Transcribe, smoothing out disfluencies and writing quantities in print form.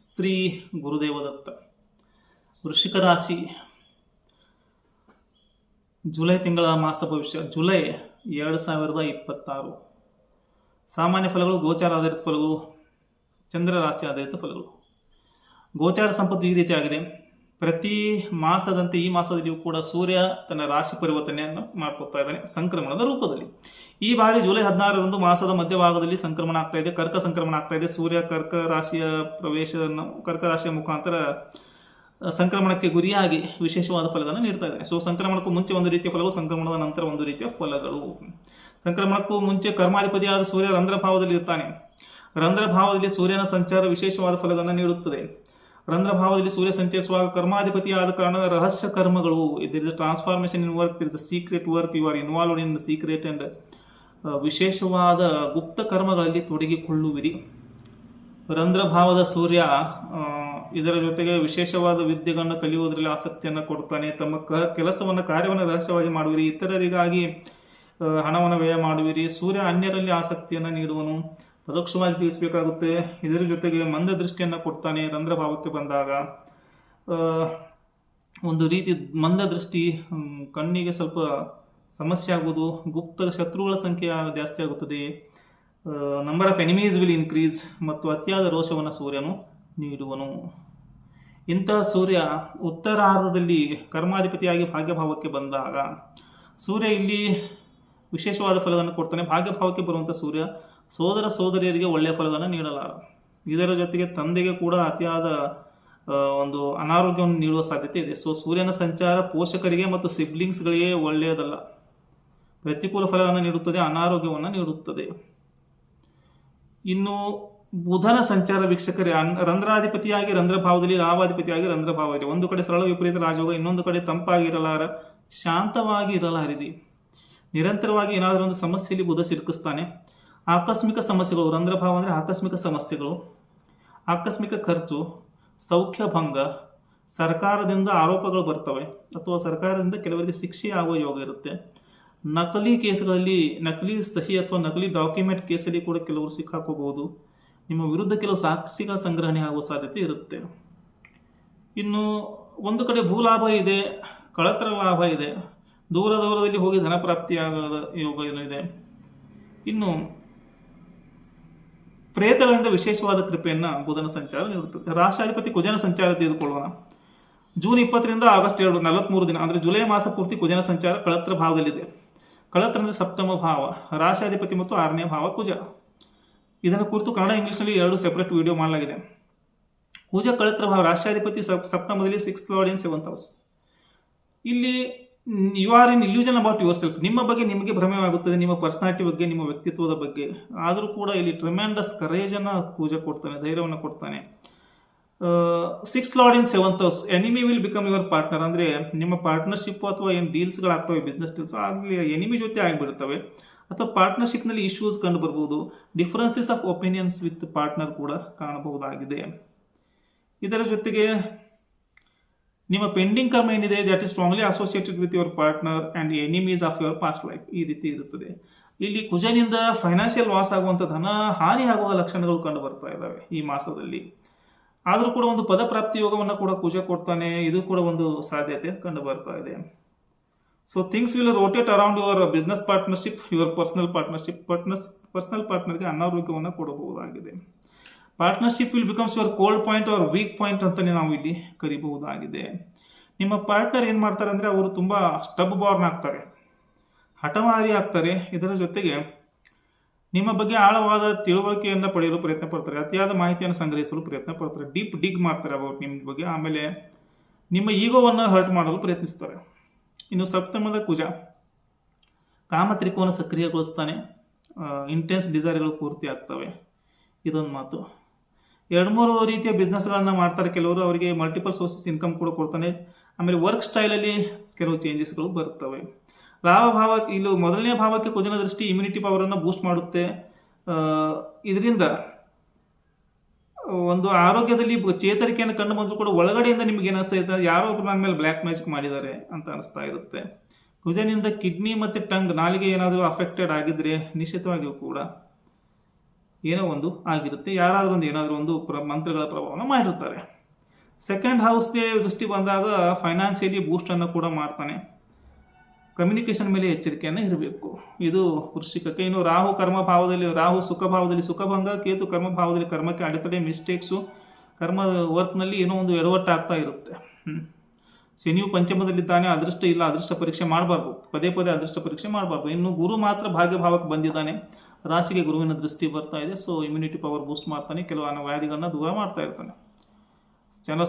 ಶ್ರೀ ಗುರುದೇವದತ್ತ. ವೃಶ್ಚಿಕ ರಾಶಿ ಜುಲೈ ತಿಂಗಳ ಮಾಸ ಭವಿಷ್ಯ ಜುಲೈ 2026. ಸಾಮಾನ್ಯ ಫಲಗಳು, ಗೋಚಾರ ಆಧಾರಿತ ಫಲಗಳು, ಚಂದ್ರ ರಾಶಿ ಆಧಾರಿತ ಫಲಗಳು. ಗೋಚಾರ ಸಂಪತ್ತು ಈ ರೀತಿಯಾಗಿದೆ. ಪ್ರತಿ ಮಾಸದಂತೆ ಈ ಮಾಸದಲ್ಲಿಯೂ ಕೂಡ ಸೂರ್ಯ ತನ್ನ ರಾಶಿ ಪರಿವರ್ತನೆಯನ್ನು ಮಾಡ್ಕೊತಾ ಇದ್ದಾನೆ ಸಂಕ್ರಮಣದ ರೂಪದಲ್ಲಿ. ಈ ಬಾರಿ ಜುಲೈ 16ರಂದು ಮಾಸದ ಮಧ್ಯಭಾಗದಲ್ಲಿ ಸಂಕ್ರಮಣ ಆಗ್ತಾ ಇದೆ, ಕರ್ಕ ಸಂಕ್ರಮಣ ಆಗ್ತಾ ಇದೆ. ಸೂರ್ಯ ಕರ್ಕ ರಾಶಿಯ ಮುಖಾಂತರ ಸಂಕ್ರಮಣಕ್ಕೆ ಗುರಿಯಾಗಿ ವಿಶೇಷವಾದ ಫಲಗಳನ್ನು ನೀಡ್ತಾ ಇದ್ದಾನೆ. ಸೊ ಸಂಕ್ರಮಣಕ್ಕೂ ಮುಂಚೆ ಒಂದು ರೀತಿಯ ಫಲಗಳು, ಸಂಕ್ರಮಣದ ನಂತರ ಒಂದು ರೀತಿಯ ಫಲಗಳು. ಸಂಕ್ರಮಣಕ್ಕೂ ಮುಂಚೆ ಕರ್ಮಾಧಿಪತಿಯಾದ ಸೂರ್ಯ ರಂಧ್ರಭಾವದಲ್ಲಿ ಇರ್ತಾನೆ. ರಂಧ್ರಭಾವದಲ್ಲಿ ಸೂರ್ಯನ ಸಂಚಾರ ವಿಶೇಷವಾದ ಫಲಗಳನ್ನು ನೀಡುತ್ತದೆ. ರಂಧ್ರಭಾವದಲ್ಲಿ ಸೂರ್ಯ ಸಂಚರಿಸುವಾಗ ಕರ್ಮಾಧಿಪತಿಯಾದ ಕಾರಣ ರಹಸ್ಯ ಕರ್ಮಗಳು, it is transformation in work, it is secret work, you are involved in secret and ವಿಶೇಷವಾದ ಗುಪ್ತ ಕರ್ಮಗಳಲ್ಲಿ ತೊಡಗಿಕೊಳ್ಳುವಿರಿ. ರಂಧ್ರಭಾವದ ಸೂರ್ಯ ಇದರ ಜೊತೆಗೆ ವಿಶೇಷವಾದ ವಿದ್ಯೆಗಳನ್ನು ಕಲಿಯುವುದರಲ್ಲಿ ಆಸಕ್ತಿಯನ್ನು ಕೊಡ್ತಾನೆ. ತಮ್ಮ ಕೆಲಸವನ್ನು ಕಾರ್ಯವನ್ನು ರಹಸ್ಯವಾಗಿ ಮಾಡುವಿರಿ. ಇತರರಿಗಾಗಿ ಹಣವನ್ನು ವ್ಯಯ ಮಾಡುವಿರಿ. ಸೂರ್ಯ ಅನ್ಯರಲ್ಲಿ ಆಸಕ್ತಿಯನ್ನು ನೀಡುವನು, ಪರೋಕ್ಷವಾಗಿ ತಿಳಿಸಬೇಕಾಗುತ್ತೆ. ಇದರ ಜೊತೆಗೆ ಮಂದ ದೃಷ್ಟಿಯನ್ನು ಕೊಡ್ತಾನೆ. ರಂಧ್ರಭಾವಕ್ಕೆ ಬಂದಾಗ ಒಂದು ರೀತಿ ಮಂದ ದೃಷ್ಟಿ, ಕಣ್ಣಿಗೆ ಸ್ವಲ್ಪ ಸಮಸ್ಯೆ ಆಗುವುದು, ಗುಪ್ತ ಶತ್ರುಗಳ ಸಂಖ್ಯೆ ಜಾಸ್ತಿ ಆಗುತ್ತದೆ, number of enemies will increase, ಮತ್ತು ಅತಿಯಾದ ರೋಷವನ್ನು ಸೂರ್ಯನು ನೀಡುವನು. ಇಂತಹ ಸೂರ್ಯ ಉತ್ತರಾರ್ಧದಲ್ಲಿ ಕರ್ಮಾಧಿಪತಿಯಾಗಿ ಭಾಗ್ಯಭಾವಕ್ಕೆ ಬಂದಾಗ ಸೂರ್ಯ ಇಲ್ಲಿ ವಿಶೇಷವಾದ ಫಲವನ್ನು ಕೊಡ್ತಾನೆ. ಭಾಗ್ಯಭಾವಕ್ಕೆ ಬರುವಂಥ ಸೂರ್ಯ ಸೋದರ ಸೋದರಿಯರಿಗೆ ಒಳ್ಳೆಯ ಫಲವನ್ನು ನೀಡಲಾರ. ಇದರ ಜೊತೆಗೆ ತಂದೆಗೆ ಕೂಡ ಅತಿಯಾದ ಒಂದು ಅನಾರೋಗ್ಯವನ್ನು ನೀಡುವ ಸಾಧ್ಯತೆ ಇದೆ. ಸೊ ಸೂರ್ಯನ ಸಂಚಾರ ಪೋಷಕರಿಗೆ ಮತ್ತು ಸಿಬ್ಲಿಂಗ್ಸ್ಗಳಿಗೆ ಒಳ್ಳೆಯದಲ್ಲ, ಪ್ರತಿಕೂಲ ಫಲವನ್ನು ನೀಡುತ್ತದೆ, ಅನಾರೋಗ್ಯವನ್ನು ನೀಡುತ್ತದೆ. ಇನ್ನು ಬುಧನ ಸಂಚಾರ ವೀಕ್ಷಕರೇ, ರಂಧ್ರಾಧಿಪತಿಯಾಗಿ ರಂಧ್ರಭಾವದಲ್ಲಿ, ಲಾಭಾಧಿಪತಿಯಾಗಿ ರಂಧ್ರಭಾವದಲ್ಲಿ, ಒಂದು ಕಡೆ ಸರಳ ವಿಪರೀತ ರಾಜಯೋಗ, ಇನ್ನೊಂದು ಕಡೆ ತಂಪಾಗಿರಲಾರ, ಶಾಂತವಾಗಿ ಇರಲಾರಿರಿ. ನಿರಂತರವಾಗಿ ಏನಾದರೂ ಒಂದು ಸಮಸ್ಯೆಯಲ್ಲಿ ಬುಧ ಸಿಲುಕಿಸ್ತಾನೆ. ಆಕಸ್ಮಿಕ ಸಮಸ್ಯೆಗಳು, ರಂಧ್ರಭಾವ ಅಂದರೆ ಆಕಸ್ಮಿಕ ಸಮಸ್ಯೆಗಳು, ಆಕಸ್ಮಿಕ ಖರ್ಚು, ಸೌಖ್ಯ ಭಂಗ, ಸರ್ಕಾರದಿಂದ ಆರೋಪಗಳು ಬರ್ತವೆ ಅಥವಾ ಸರ್ಕಾರದಿಂದ ಕೆಲವರಿಗೆ ಶಿಕ್ಷೆ ಆಗುವ ಯೋಗ ಇರುತ್ತೆ. ನಕಲಿ ಕೇಸುಗಳಲ್ಲಿ, ನಕಲಿ ಸಹಿ ಅಥವಾ ನಕಲಿ ಡಾಕ್ಯುಮೆಂಟ್ ಕೇಸಲ್ಲಿ ಕೂಡ ಕೆಲವರು ಸಿಕ್ಕಾಕೋಬಹುದು. ನಿಮ್ಮ ವಿರುದ್ಧ ಕೆಲವು ಸಾಕ್ಷಿಗಳ ಸಂಗ್ರಹಣೆ ಆಗುವ ಸಾಧ್ಯತೆ ಇರುತ್ತೆ. ಇನ್ನು ಒಂದು ಕಡೆ ಭೂಲಾಭ ಇದೆ, ಕಳತರ ಲಾಭ ಇದೆ, ದೂರದಲ್ಲಿ ಹೋಗಿ ಧನ ಪ್ರಾಪ್ತಿಯಾಗದ ಯೋಗ ಇದೆ. ಇನ್ನು ಪ್ರೇತಗಳಿಂದ ವಿಶೇಷವಾದ ಕೃಪೆಯನ್ನು ಬುಧನ ಸಂಚಾರ ನೀಡುತ್ತದೆ. ರಾಶಾಧಿಪತಿ ಕುಜನ ಸಂಚಾರ ತೆಗೆದುಕೊಳ್ಳೋಣ. ಜೂನ್ 20ರಿಂದ ಆಗಸ್ಟ್ 2, 43 ದಿನ, ಅಂದರೆ ಜುಲೈ ಮಾಸ ಪೂರ್ತಿ ಕುಜನ ಸಂಚಾರ ಕಳತ್ರ ಭಾವದಲ್ಲಿದೆ. ಕಳತ್ರ ಅಂದರೆ ಸಪ್ತಮ ಭಾವ, ರಾಶಾಧಿಪತಿ ಮತ್ತು 6ನೇ ಭಾವ ಕುಜ. ಇದನ್ನು ಕುರಿತು ಕನ್ನಡ ಇಂಗ್ಲಿಷ್ನಲ್ಲಿ 2 ಸೆಪರೇಟ್ ವಿಡಿಯೋ ಮಾಡಲಾಗಿದೆ. ಕುಜ ಕಳತ್ರ ಭಾವ, ರಾಶಾಧಿಪತಿ ಸಪ್ತಮದಲ್ಲಿ 6th Lord in 7th house. ಇಲ್ಲಿ you are in illusion about yourself, ನಿಮ್ಮ ಬಗ್ಗೆ ನಿಮಗೆ ಭ್ರಮೆವಾಗುತ್ತದೆ, ನಿಮ್ಮ ಪರ್ಸನಾಲಿಟಿ ಬಗ್ಗೆ, ನಿಮ್ಮ ವ್ಯಕ್ತಿತ್ವದ ಬಗ್ಗೆ. ಆದರೂ ಕೂಡ ಇಲ್ಲಿ ಟ್ರಿಮೆಂಡಸ್ ಕರೇಜನ್ನು ಪೂಜೆ ಕೊಡ್ತಾನೆ, ಧೈರ್ಯವನ್ನು ಕೊಡ್ತಾನೆ. 6th Lord in 7th house, enemy will become your partner, ಅಂದರೆ ನಿಮ್ಮ ಪಾರ್ಟ್ನರ್ಶಿಪ್ ಅಥವಾ ಏನು ಡೀಲ್ಸ್ಗಳಾಗ್ತವೆ, ಬಿಸ್ನೆಸ್ ಡೀಲ್ಸ್, ಆಗಲಿ ಎನಿಮಿ ಜೊತೆ ಆಗಿಬಿಡ್ತವೆ, ಅಥವಾ ಪಾರ್ಟ್ನರ್ಶಿಪ್ನಲ್ಲಿ ಇಶ್ಯೂಸ್ ಕಂಡು ಬರ್ಬೋದು. Differences of opinions with partner ಕೂಡ ಕಾಣಬಹುದಾಗಿದೆ. ಇದರ ಜೊತೆಗೆ ನಿಮ್ಮ ಪೆಂಡಿಂಗ್ ಕರ್ಮ ಏನಿದೆ, that is strongly associated with your partner and enemies of your past life, ಈ ರೀತಿ ಇರುತ್ತದೆ. ಇಲ್ಲಿ ಕುಜನಿಂದ ಫೈನಾನ್ಷಿಯಲ್ ಲಾಸ್ ಆಗುವಂಥ, ಧನ ಹಾನಿ ಆಗುವ ಲಕ್ಷಣಗಳು ಕಂಡು ಬರ್ತಾ ಇದ್ದಾವೆ ಈ ಮಾಸದಲ್ಲಿ. ಆದರೂ ಕೂಡ ಒಂದು ಪದಪ್ರಾಪ್ತಿ ಯೋಗವನ್ನು ಕೂಡ ಕುಜ ಕೊಡ್ತಾನೆ, ಇದು ಕೂಡ ಒಂದು ಸಾಧ್ಯತೆ ಕಂಡು ಬರ್ತಾ ಇದೆ. So things will rotate around your business partnership, your personal partnership. Personal ಪಾರ್ಟ್ನರ್ಗೆ ಅನಾರೋಗ್ಯವನ್ನು ಕೊಡಬಹುದಾಗಿದೆ. Partnership will becomes your cold point or weak point ಅಂತಲೇ ನಾವು ಇಲ್ಲಿ ಕರಿಬಹುದಾಗಿದೆ. ನಿಮ್ಮ ಪಾರ್ಟ್ನರ್ ಏನು ಮಾಡ್ತಾರೆ ಅಂದರೆ, ಅವರು ತುಂಬ ಸ್ಟಬ್ ಬಾರ್ನ್ ಆಗ್ತಾರೆ, ಹಠಮಾರಿ ಆಗ್ತಾರೆ. ಇದರ ಜೊತೆಗೆ ನಿಮ್ಮ ಬಗ್ಗೆ ಆಳವಾದ ತಿಳುವಳಿಕೆಯನ್ನು ಪಡೆಯಲು ಪ್ರಯತ್ನ ಪಡ್ತಾರೆ, ಅತಿಯಾದ ಮಾಹಿತಿಯನ್ನು ಸಂಗ್ರಹಿಸಲು ಪ್ರಯತ್ನ ಪಡ್ತಾರೆ, ಡೀಪ್ ಡಿಗ್ ಮಾಡ್ತಾರೆ ಅಬೌಟ್ ನಿಮ್ಮ ಬಗ್ಗೆ. ಆಮೇಲೆ ನಿಮ್ಮ ಈಗೋವನ್ನು ಹರ್ಟ್ ಮಾಡಲು ಪ್ರಯತ್ನಿಸ್ತಾರೆ. ಇನ್ನು ಸಪ್ತಮದ ಕುಜ ಕಾಮತ್ರಿಕೋನ ಸಕ್ರಿಯಗೊಳಿಸ್ತಾನೆ, ಇಂಟೆನ್ಸ್ ಡಿಸೈರ್ಗಳು ಪೂರ್ತಿ ಆಗ್ತವೆ. ಇದೊಂದು ಮಾತು. 2-3 ರೀತಿಯ ಬಿಸ್ನೆಸ್ಗಳನ್ನ ಮಾಡ್ತಾರೆ ಕೆಲವರು, ಅವರಿಗೆ ಮಲ್ಟಿಪಲ್ ಸೋರ್ಸಸ್ ಇನ್ಕಮ್ ಕೂಡ ಕೊಡ್ತಾನೆ. ಆಮೇಲೆ ವರ್ಕ್ ಸ್ಟೈಲಲ್ಲಿ ಕೆಲವು ಚೇಂಜಸ್ಗಳು ಬರ್ತವೆ. ಲಾಭಭಾವ, ಇಲ್ಲಿ 1ನೇ ಭಾವಕ್ಕೆ ಕುಜನ ದೃಷ್ಟಿ ಇಮ್ಯುನಿಟಿ ಪವರನ್ನು ಬೂಸ್ಟ್ ಮಾಡುತ್ತೆ. ಇದರಿಂದ ಒಂದು ಆರೋಗ್ಯದಲ್ಲಿ ಚೇತರಿಕೆಯನ್ನು ಕಂಡು ಬಂದರೂ ಕೂಡ ಒಳಗಡೆಯಿಂದ ನಿಮ್ಗೆ ಏನಿಸ್ತಾ ಇದೆ, ಯಾರೋ ಒಬ್ಬರು ನನ್ನ ಮೇಲೆ ಬ್ಲ್ಯಾಕ್ ಮ್ಯಾಜಿಕ್ ಮಾಡಿದ್ದಾರೆ ಅಂತ ಅನಿಸ್ತಾ ಇರುತ್ತೆ. ಕುಜನಿಂದ ಕಿಡ್ನಿ ಮತ್ತು ಟಂಗ್, ನಾಲಿಗೆ ಏನಾದರೂ ಅಫೆಕ್ಟೆಡ್ ಆಗಿದ್ರೆ ನಿಶ್ಚಿತವಾಗಿಯೂ ಕೂಡ ಏನೋ ಒಂದು ಆಗಿರುತ್ತೆ. ಯಾರಾದರೂ ಒಂದು ಏನಾದರೂ ಒಂದು ಮಂತ್ರಗಳ ಪ್ರಭಾವನ ಮಾಡಿರ್ತಾರೆ. ಸೆಕೆಂಡ್ ಹೌಸ್ಗೆ ದೃಷ್ಟಿ ಬಂದಾಗ ಫೈನಾನ್ಸಿಯಲಿ ಬೂಸ್ಟನ್ನು ಕೂಡ ಮಾಡ್ತಾನೆ. ಕಮ್ಯುನಿಕೇಷನ್ ಮೇಲೆ ಎಚ್ಚರಿಕೆಯನ್ನು ಇರಬೇಕು. ಇದು ವೃಶ್ಚಿಕಕ್ಕೆ. ಇನ್ನು ರಾಹು ಕರ್ಮಭಾವದಲ್ಲಿ, ರಾಹು ಸುಖಭಾವದಲ್ಲಿ ಸುಖಭಂಗ, ಕೇತು ಕರ್ಮಭಾವದಲ್ಲಿ ಕರ್ಮಕ್ಕೆ ಅಡೆತಡೆ, ಮಿಸ್ಟೇಕ್ಸು, ಕರ್ಮ ವರ್ಕ್ನಲ್ಲಿ ಏನೋ ಒಂದು ಎಡವಟ್ಟಾಗ್ತಾ ಇರುತ್ತೆ. ಶನಿಯು ಪಂಚಮದಲ್ಲಿದ್ದಾನೆ, ಅದೃಷ್ಟ ಇಲ್ಲ, ಅದೃಷ್ಟ ಪರೀಕ್ಷೆ ಮಾಡಬಾರ್ದು, ಪದೇ ಪದೇ ಅದೃಷ್ಟ ಪರೀಕ್ಷೆ ಮಾಡಬಾರ್ದು. ಇನ್ನು ಗುರು ಮಾತ್ರ ಭಾಗ್ಯಭಾವಕ್ಕೆ ಬಂದಿದ್ದಾನೆ, ರಾಶಿಗೆ ಗುರುವಿನ ದೃಷ್ಟಿ ಬರ್ತಾ ಇದೆ. ಸೊ ಇಮ್ಯುನಿಟಿ ಪವರ್ ಬೂಸ್ಟ್ ಮಾಡ್ತಾನೆ, ಕೆಲವು ವ್ಯಾಧಿಗಳನ್ನ ದೂರ ಮಾಡ್ತಾ ಇರ್ತಾನೆ. ಚಾನಲ್